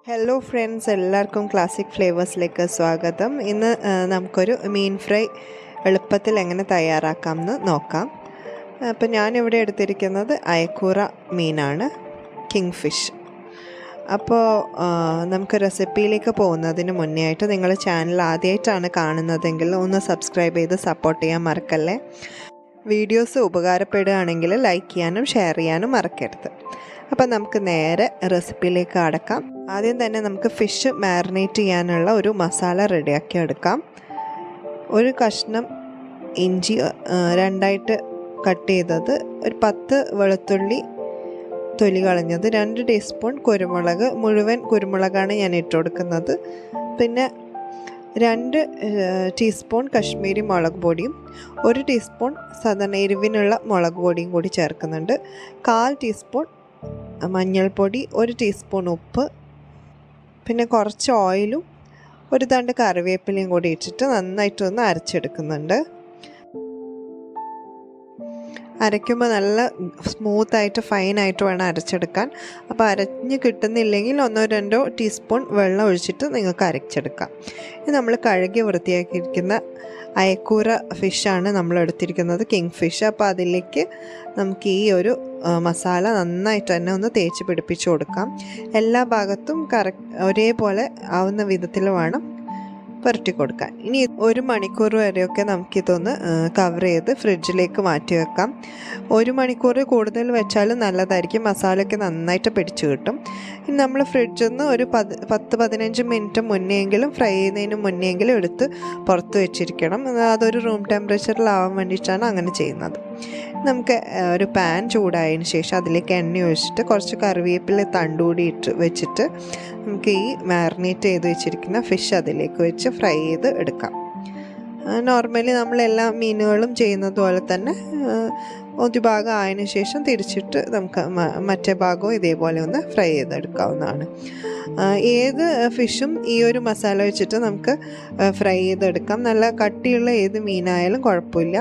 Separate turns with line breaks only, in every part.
Hello friends, എല്ലാവർക്കും classic ഫ്ലേവേഴ്സിലേക്ക് സ്വാഗതം. ഇന്ന് നമുക്കൊരു മീൻ ഫ്രൈ എളുപ്പത്തിൽ എങ്ങനെ തയ്യാറാക്കാം എന്ന് നോക്കാം. അപ്പോൾ ഞാനിവിടെ എടുത്തിരിക്കുന്നത് അയക്കൂറ മീനാണ്, കിങ് ഫിഷ്. അപ്പോൾ നമുക്ക് റെസിപ്പിയിലേക്ക് പോകുന്നതിന് മുന്നേ ആയിട്ട് നിങ്ങൾ ചാനൽ ആദ്യമായിട്ടാണ് കാണുന്നതെങ്കിൽ ഒന്ന് സബ്സ്ക്രൈബ് ചെയ്ത് സപ്പോർട്ട് ചെയ്യാൻ മറക്കല്ലേ. വീഡിയോസ് ഉപകാരപ്പെടുകയാണെങ്കിൽ ലൈക്ക് ചെയ്യാനും ഷെയർ ചെയ്യാനും മറക്കരുത്. അപ്പം നമുക്ക് നേരെ റെസിപ്പിയിലേക്ക് കടക്കാം. ആദ്യം തന്നെ നമുക്ക് ഫിഷ് മാരിനേറ്റ് ചെയ്യാനുള്ള ഒരു മസാല റെഡിയാക്കി എടുക്കാം. ഒരു കഷ്ണം ഇഞ്ചി രണ്ടായിട്ട് കട്ട് ചെയ്തത്, ഒരു 10 വെളുത്തുള്ളി തൊലി കളഞ്ഞത്, 2 ടീസ്പൂൺ കുരുമുളക്, മുഴുവൻ കുരുമുളകാണ് ഞാൻ ഇട്ട് കൊടുക്കുന്നത്. പിന്നെ 2 ടീസ്പൂൺ കശ്മീരി മുളക് പൊടിയും 1 ടീസ്പൂൺ സാധാരണ എരിവിനുള്ള മുളക് പൊടിയും കൂടി ചേർക്കുന്നുണ്ട്. 1/4 ടീസ്പൂൺ മഞ്ഞൾപ്പൊടി, 1 ടീസ്പൂൺ ഉപ്പ്, പിന്നെ കുറച്ച് ഓയിലും 1 തണ്ട് കറിവേപ്പിലയും കൂടി ഇട്ടിട്ട് നന്നായിട്ടൊന്ന് അരച്ചെടുക്കുന്നുണ്ട്. അരയ്ക്കുമ്പോൾ നല്ല സ്മൂത്തായിട്ട് ഫൈനായിട്ട് വേണം അരച്ചെടുക്കാൻ. അപ്പോൾ അരഞ്ഞ് കിട്ടുന്നില്ലെങ്കിൽ 1-2 ടീസ്പൂൺ വെള്ളം ഒഴിച്ചിട്ട് നിങ്ങൾക്ക് അരച്ചെടുക്കാം. ഇത് നമ്മൾ കഴുകി വൃത്തിയാക്കിയിരിക്കുന്ന അയക്കൂറ ഫിഷാണ് നമ്മൾ എടുത്തിരിക്കുന്നത്, കിങ് ഫിഷ്. അപ്പോൾ അതിലേക്ക് നമുക്ക് ഈ ഒരു മസാല നന്നായിട്ട് തന്നെ ഒന്ന് തേച്ച് പിടിപ്പിച്ച് കൊടുക്കാം. എല്ലാ ഭാഗത്തും ഒരേപോലെ ആവുന്ന വിധത്തിൽ വേണം പുരട്ടി കൊടുക്കാൻ. ഇനി 1 മണിക്കൂർ വരെയൊക്കെ നമുക്കിതൊന്ന് കവർ ചെയ്ത് ഫ്രിഡ്ജിലേക്ക് മാറ്റി വെക്കാം. 1 മണിക്കൂർ കൂടുതൽ വെച്ചാലും നല്ലതായിരിക്കും, മസാലയൊക്കെ നന്നായിട്ട് പിടിച്ചു കിട്ടും. ഇനി നമ്മൾ ഫ്രിഡ്ജിൽ നിന്ന് ഒരു 10-15 മിനിറ്റ് മുന്നെയെങ്കിലും, ഫ്രൈ ചെയ്യുന്നതിന് മുന്നെയെങ്കിലും എടുത്ത് പുറത്ത് വെച്ചിരിക്കണം. അതൊരു റൂം ടെമ്പറേച്ചറിലാവാൻ വേണ്ടിയിട്ടാണ് അങ്ങനെ ചെയ്യുന്നത്. നമുക്ക് ഒരു പാൻ ചൂടായതിന് ശേഷം അതിലേക്ക് എണ്ണ ഒഴിച്ചിട്ട് കുറച്ച് കറിവേപ്പില തണ്ടുകൂടി വെച്ചിട്ട് നമുക്ക് ഈ മാരിനേറ്റ് ചെയ്ത് വെച്ചിരിക്കുന്ന ഫിഷ് അതിലേക്ക് വെച്ച് ഫ്രൈ ചെയ്ത് എടുക്കാം. നോർമലി നമ്മളെല്ലാ മീനുകളും ചെയ്യുന്നത് പോലെ തന്നെ ഒരു ഭാഗം ആയതിനു ശേഷം തിരിച്ചിട്ട് നമുക്ക് മറ്റേ ഭാഗവും ഇതേപോലെ ഒന്ന് ഫ്രൈ ചെയ്തെടുക്കാവുന്നതാണ്. ഏത് ഫിഷും ഈ ഒരു മസാല വെച്ചിട്ട് നമുക്ക് ഫ്രൈ ചെയ്തെടുക്കാം. നല്ല കട്ടിയുള്ള ഏത് മീനായാലും കുഴപ്പമില്ല.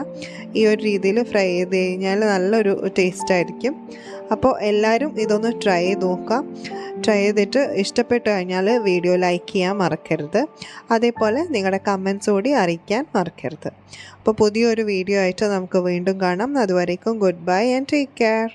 ഈ ഒരു രീതിയിൽ ഫ്രൈ ചെയ്ത് കഴിഞ്ഞാൽ നല്ലൊരു ടേസ്റ്റായിരിക്കും. അപ്പോൾ എല്ലാവരും ഇതൊന്ന് ട്രൈ ചെയ്ത് നോക്കാം. ട്രൈ ചെയ്തിട്ട് ഇഷ്ടപ്പെട്ട് കഴിഞ്ഞാൽ വീഡിയോ ലൈക്ക് ചെയ്യാൻ മറക്കരുത്. അതേപോലെ നിങ്ങളുടെ കമൻറ്റ്സ് കൂടി അറിയിക്കാൻ മറക്കരുത്. അപ്പോൾ പുതിയൊരു വീഡിയോ ആയിട്ട് നമുക്ക് വീണ്ടും കാണാം. അതുവരേക്കും good bye and take care.